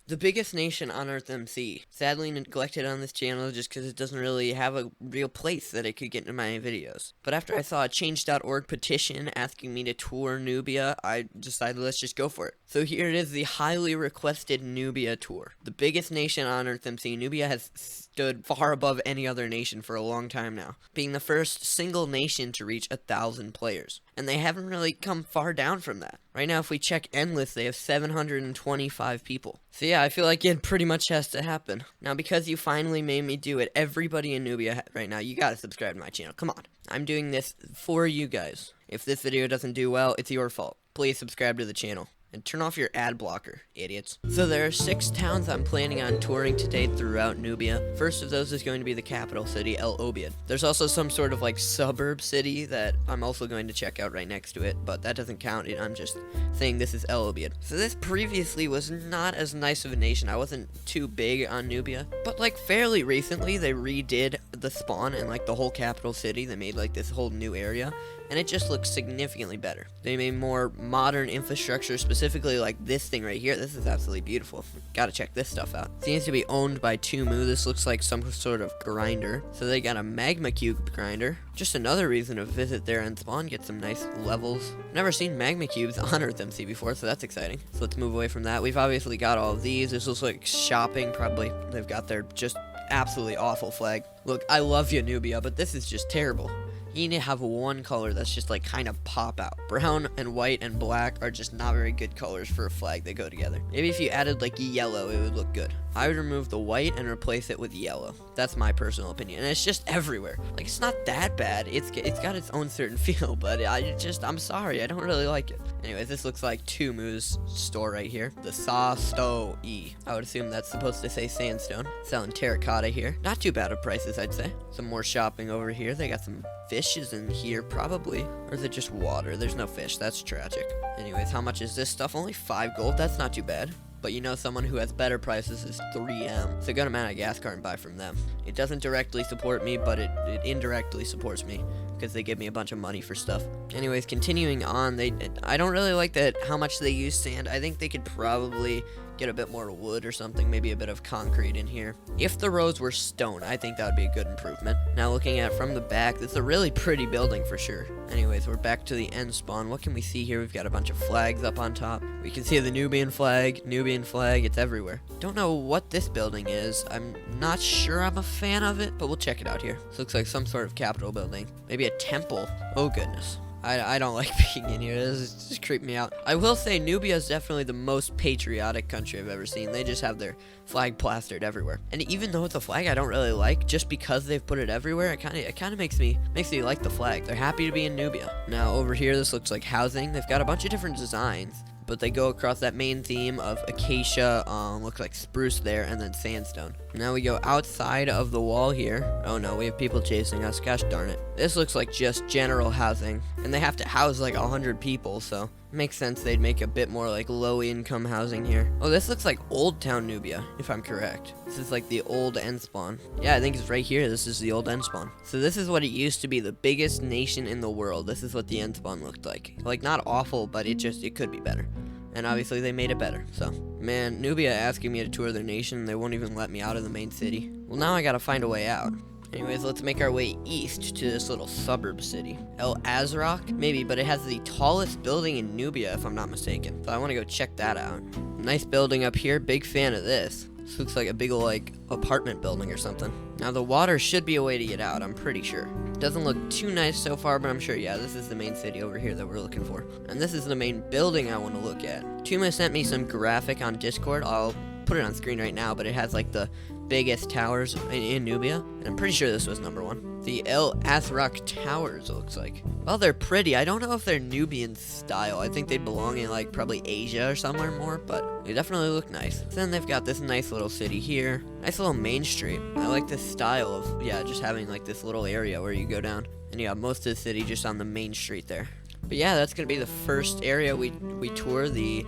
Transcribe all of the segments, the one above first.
The biggest nation on EarthMC. Sadly neglected on this channel just because it doesn't really have a real place that it could get in my videos. But after I saw a change.org petition asking me to tour Nubia, I decided let's just go for it. So here it is, the highly requested Nubia tour. The biggest nation on EarthMC, Nubia has stood far above any other nation for a long time now, being the first single nation to reach 1,000 players. And they haven't really come far down from that. Right now, if we check Endless, they have 725 people. So yeah, I feel like it pretty much has to happen. Now, because you finally made me do it, everybody in Nubia right now, you gotta subscribe to my channel. Come on. I'm doing this for you guys. If this video doesn't do well, it's your fault. Please subscribe to the channel. And turn off your ad blocker, idiots. So there are 6 towns I'm planning on touring today throughout Nubia. First of those is going to be the capital city, El Obeid. There's also some sort of like suburb city that I'm also going to check out right next to it, but that doesn't count. I'm just saying this is El Obeid. So this previously was not as nice of a nation. I wasn't too big on Nubia, but like fairly recently they redid the spawn and like the whole capital city. They made like this whole new area, and it just looks significantly better. They made more modern infrastructure, specifically like this thing right here. This is absolutely beautiful. Gotta check this stuff out. Seems to be owned by Tumu. This looks like some sort of grinder. So they got a magma cube grinder. Just another reason to visit there and spawn, get some nice levels. Never seen magma cubes on EarthMC before, so that's exciting. So let's move away from that. We've obviously got all of these. This looks like shopping, probably. They've got their just absolutely awful flag. Look, I love you, Nubia, but this is just terrible. You need to have one color that's just like kind of pop out. Brown and white and black are just not very good colors for a flag. They go together. Maybe if you added like yellow, it would look good. I would remove the white and replace it with yellow. That's my personal opinion. And it's just everywhere. Like, it's not that bad. It's got its own certain feel, but I'm sorry. I don't really like it. Anyways, this looks like Tumu's store right here. The Sa-Sto-E. I would assume that's supposed to say sandstone. Selling terracotta here. Not too bad of prices, I'd say. Some more shopping over here. They got some fishes in here, probably. Or is it just water? There's no fish. That's tragic. Anyways, how much is this stuff? Only 5 gold. That's not too bad. But you know, someone who has better prices is 3M. So go to Madagascar and buy from them. It doesn't directly support me, but it indirectly supports me because they give me a bunch of money for stuff. Anyways, continuing on, I don't really like that how much they use sand. I think they could probably get a bit more wood or something, maybe a bit of concrete in here. If the roads were stone, I think that would be a good improvement. Now looking at it from the back, this is a really pretty building for sure. Anyways, we're back to the end spawn. What can we see here? We've got a bunch of flags up on top. We can see the Nubian flag, it's everywhere. Don't know what this building is. I'm not sure I'm a fan of it, but we'll check it out here. This looks like some sort of capitol building. Maybe a temple. Oh goodness. I don't like being in here. This is just creeping me out. I will say Nubia is definitely the most patriotic country I've ever seen. They just have their flag plastered everywhere. And even though it's a flag I don't really like, just because they've put it everywhere, it kind of makes me like the flag. They're happy to be in Nubia. Now over here, this looks like housing. They've got a bunch of different designs, but they go across that main theme of acacia, looks like spruce there, and then sandstone. Now we go outside of the wall here. Oh no, we have people chasing us. Gosh darn it. This looks like just general housing, and they have to house like 100 people, so it makes sense they'd make a bit more like low-income housing here. Oh, this looks like Old Town Nubia, if I'm correct. This is like the old end spawn. Yeah, I think it's right here. This is the old end spawn. So this is what it used to be, the biggest nation in the world. This is what the end spawn looked like. Like, not awful, but it could be better. And obviously they made it better. So, man, Nubia asking me to tour their nation, and they won't even let me out of the main city. Well, now I gotta find a way out. Anyways, let's make our way east to this little suburb city. El Azraq? Maybe, but it has the tallest building in Nubia, if I'm not mistaken. So I want to go check that out. Nice building up here. Big fan of this. This looks like a big old, like, apartment building or something. Now, the water should be a way to get out, I'm pretty sure. Doesn't look too nice so far, but I'm sure, yeah, this is the main city over here that we're looking for. And this is the main building I want to look at. Tuma sent me some graphic on Discord. I'll put it on screen right now, but it has, like, the biggest towers in Nubia. And I'm pretty sure this was #1. The El Azraq Towers, it looks like. Well, they're pretty. I don't know if they're Nubian style. I think they belong in, like, probably Asia or somewhere more, but they definitely look nice. Then they've got this nice little city here. Nice little main street. I like this style of, yeah, just having, like, this little area where you go down. And you got most of the city just on the main street there. But yeah, that's going to be the first area we tour, the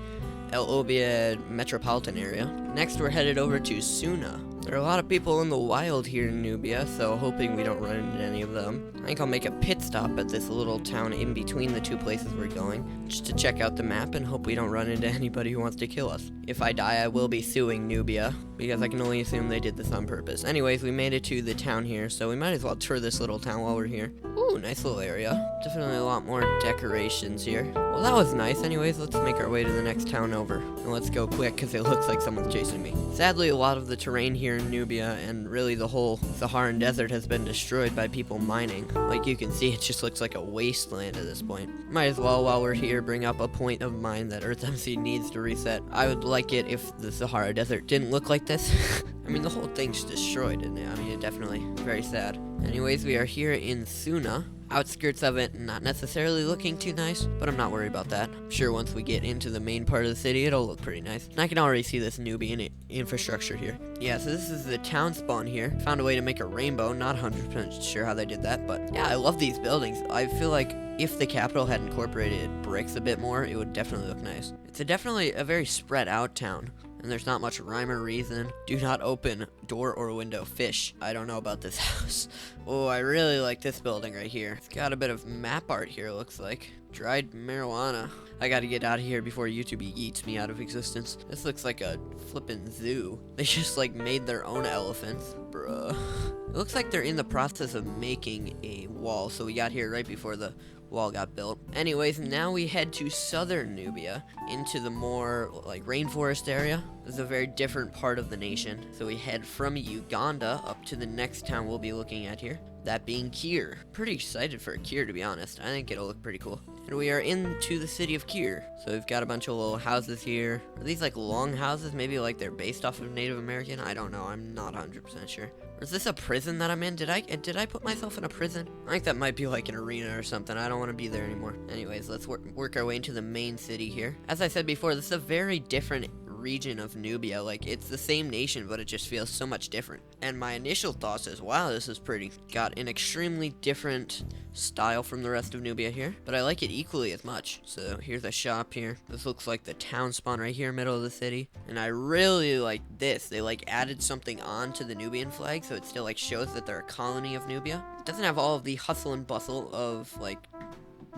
El Obeid metropolitan area. Next, we're headed over to Suna. There are a lot of people in the wild here in Nubia, so hoping we don't run into any of them. I think I'll make a pit stop at this little town in between the two places we're going, just to check out the map and hope we don't run into anybody who wants to kill us. If I die, I will be suing Nubia, because I can only assume they did this on purpose. Anyways, we made it to the town here, so we might as well tour this little town while we're here. Ooh, nice little area. Definitely a lot more decorations here. Well, that was nice. Anyways, let's make our way to the next town over. And let's go quick, because it looks like someone's chasing me. Sadly, a lot of the terrain here in Nubia, and really the whole Saharan desert, has been destroyed by people mining. Like you can see, it just looks like a wasteland at this point. Might as well, while we're here, bring up a point of mine that EarthMC needs to reset. I would like it if the Sahara Desert didn't look like this. I mean, the whole thing's destroyed, isn't it? I mean, it definitely very sad. Anyways, we are here in Suna. Outskirts of it, not necessarily looking too nice, but I'm not worried about that. I'm sure once we get into the main part of the city, it'll look pretty nice. And I can already see this Nubian infrastructure here. Yeah, so this is the town spawn here. Found a way to make a rainbow, not 100% sure how they did that, but yeah, I love these buildings. I feel like if the capital had incorporated bricks a bit more, it would definitely look nice. It's definitely a very spread out town. And there's not much rhyme or reason. Do not open door or window. Fish. I don't know about this house. Oh, I really like this building right here. It's got a bit of map art here, it looks like. Dried marijuana. I gotta get out of here before YouTube eats me out of existence. This looks like a flippin' zoo. They just like made their own elephants. Bruh. It looks like they're in the process of making a wall. So we got here right before the wall got built. Anyways, now we head to southern Nubia, into the more like rainforest area. This is a very different part of the nation. So we head from Uganda up to the next town we'll be looking at here, that being Kir. Pretty excited for Kir, to be honest. I think it'll look pretty cool. And we are into the city of Kir. So we've got a bunch of little houses here. Are these like long houses? Maybe like they're based off of Native American? I don't know. I'm not 100% sure. Or is this a prison that I'm in? Did I put myself in a prison? I think that might be like an arena or something. I don't want to be there anymore. Anyways, let's work our way into the main city here. As I said before, this is a very different region of Nubia. Like, it's the same nation, but it just feels so much different. And my initial thoughts is, wow, this is pretty. Got an extremely different style from the rest of Nubia here, but I like it equally as much. So here's a shop here. This looks like the town spawn right here, middle of the city. And I really like this. They like added something on to the Nubian flag, so it still like shows that they're a colony of Nubia. It doesn't have all of the hustle and bustle of like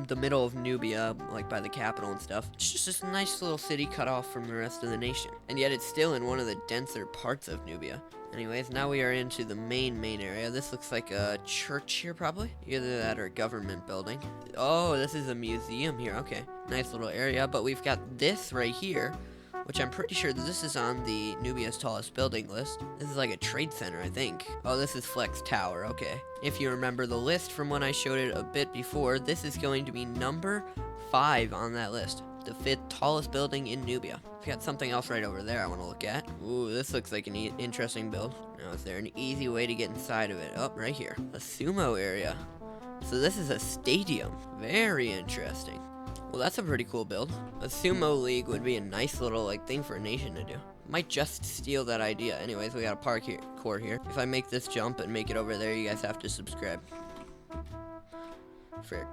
the middle of Nubia, like by the capital and stuff. It's just this nice little city cut off from the rest of the nation. And yet it's still in one of the denser parts of Nubia. Anyways, now we are into the main area. This looks like a church here, probably. Either that or a government building. Oh, this is a museum here. Okay, nice little area. But we've got this right here, which I'm pretty sure this is on the Nubia's tallest building list. This is like a trade center, I think. Oh, this is Flex Tower, okay. If you remember the list from when I showed it a bit before, this is going to be number 5 on that list. The 5th tallest building in Nubia. We've got something else right over there I want to look at. Ooh, this looks like an interesting build. Now, is there an easy way to get inside of it? Oh, right here. A sumo area. So this is a stadium. Very interesting. Well, that's a pretty cool build. A sumo league would be a nice little like thing for a nation to do. Might just steal that idea. Anyways, we got a parkour here. If I make this jump and make it over there, you guys have to subscribe. Frick.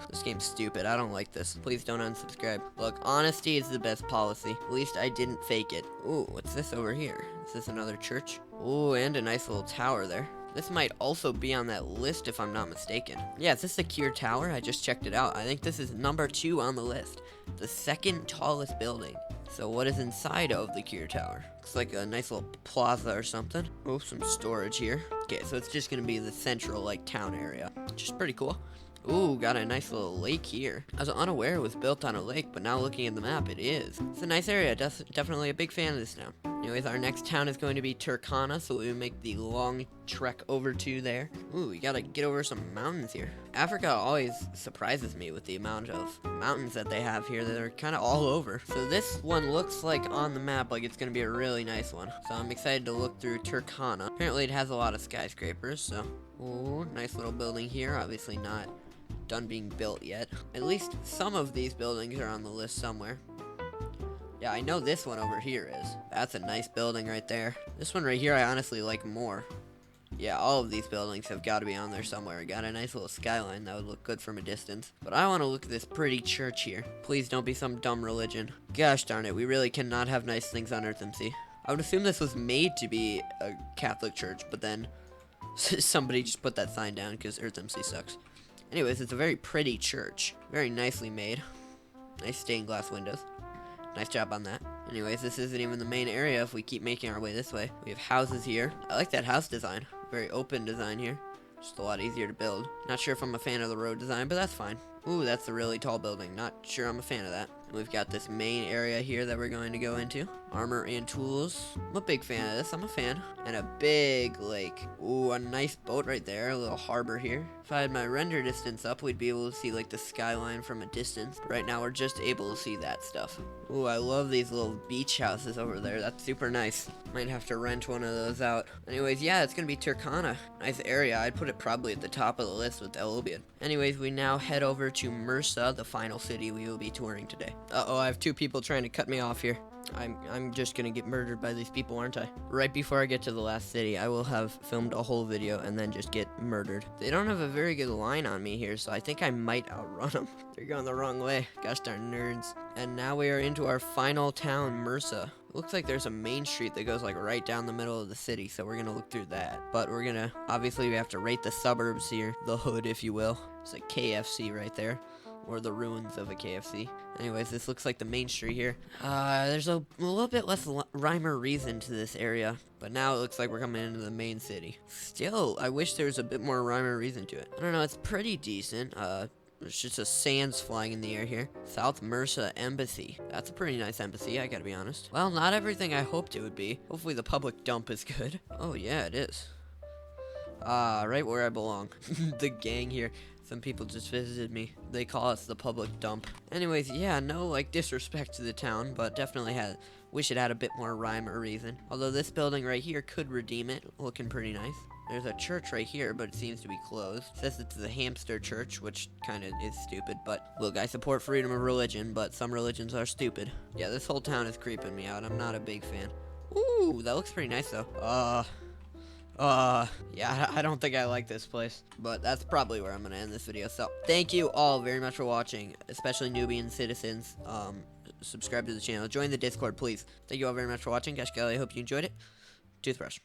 This game's stupid. I don't like this. Please don't unsubscribe. Look, honesty is the best policy. At least I didn't fake it. Ooh, what's this over here? Is this another church? Ooh, and a nice little tower there. This might also be on that list if I'm not mistaken. Yeah, is this the Kir Tower? I just checked it out. I think this is number 2 on the list. The 2nd tallest building. So what is inside of the Kir Tower? Looks like a nice little plaza or something. Oh, some storage here. Okay, so it's just gonna be the central like town area, which is pretty cool. Ooh, got a nice little lake here. I was unaware it was built on a lake, but now looking at the map, it is. It's a nice area. Definitely a big fan of this town. Anyways, our next town is going to be Turkana, so we will make the long trek over to there. Ooh, we gotta get over some mountains here. Africa always surprises me with the amount of mountains that they have here that are kind of all over. So this one looks like on the map like it's gonna be a really nice one. So I'm excited to look through Turkana. Apparently it has a lot of skyscrapers, so. Ooh, nice little building here. Obviously not done being built yet. At least some of these buildings are on the list somewhere. Yeah, I know this one over here is. That's a nice building right there. This one right here I honestly like more. Yeah, all of these buildings have got to be on there somewhere. Got a nice little skyline that would look good from a distance. But I want to look at this pretty church here. Please don't be some dumb religion. Gosh darn it, we really cannot have nice things on EarthMC. I would assume this was made to be a Catholic church, but then somebody just put that sign down because EarthMC sucks. Anyways, it's a very pretty church. Very nicely made. Nice stained glass windows. Nice job on that. Anyways, this isn't even the main area if we keep making our way this way. We have houses here. I like that house design. Very open design here. Just a lot easier to build. Not sure if I'm a fan of the road design, but that's fine. Ooh, that's a really tall building. Not sure I'm a fan of that. We've got this main area here that we're going to go into. Armor and tools. I'm a big fan of this. I'm a fan. And a big lake. Ooh, a nice boat right there. A little harbor here. If I had my render distance up, we'd be able to see like the skyline from a distance. But right now, we're just able to see that stuff. Ooh, I love these little beach houses over there. That's super nice. Might have to rent one of those out. Anyways, yeah, it's gonna be Turkana. Nice area. I'd put it probably at the top of the list with El Obiad. Anyways, we now head over to Mursa, the final city we will be touring today. Uh-oh, I have two people trying to cut me off here. I'm just gonna get murdered by these people, aren't I? Right before I get to the last city, I will have filmed a whole video and then just get murdered. They don't have a very good line on me here, so I think I might outrun them. They're going the wrong way. Gosh darn nerds. And now we are into our final town, Mursa. Looks like there's a main street that goes like right down the middle of the city, so we're gonna look through that. But we're gonna, obviously we have to rate the suburbs here, the hood if you will. It's a KFC right there, or the ruins of a KFC. Anyways, this looks like the main street here. There's a little bit less rhyme or reason to this area, but now it looks like we're coming into the main city. Still, I wish there was a bit more rhyme or reason to it. I don't know, it's pretty decent. There's just a sands flying in the air here. South Mursa Embassy. That's a pretty nice embassy, I gotta be honest. Well, not everything I hoped it would be. Hopefully the public dump is good. Oh yeah, it is. Right where I belong. The gang here. Some people just visited me. They call us the public dump. Anyways, yeah, no like disrespect to the town, but definitely wish it had a bit more rhyme or reason. Although this building right here could redeem it. Looking pretty nice. There's a church right here, but it seems to be closed. It says it's the hamster church, which kind of is stupid, but look, I support freedom of religion, but some religions are stupid. Yeah, this whole town is creeping me out. I'm not a big fan. Ooh, that looks pretty nice though. Yeah, I don't think I like this place, but that's probably where I'm gonna end this video. So, thank you all very much for watching, especially Nubian citizens. Subscribe to the channel, join the Discord, please. Thank you all very much for watching. Gosh golly, I hope you enjoyed it. Toothbrush.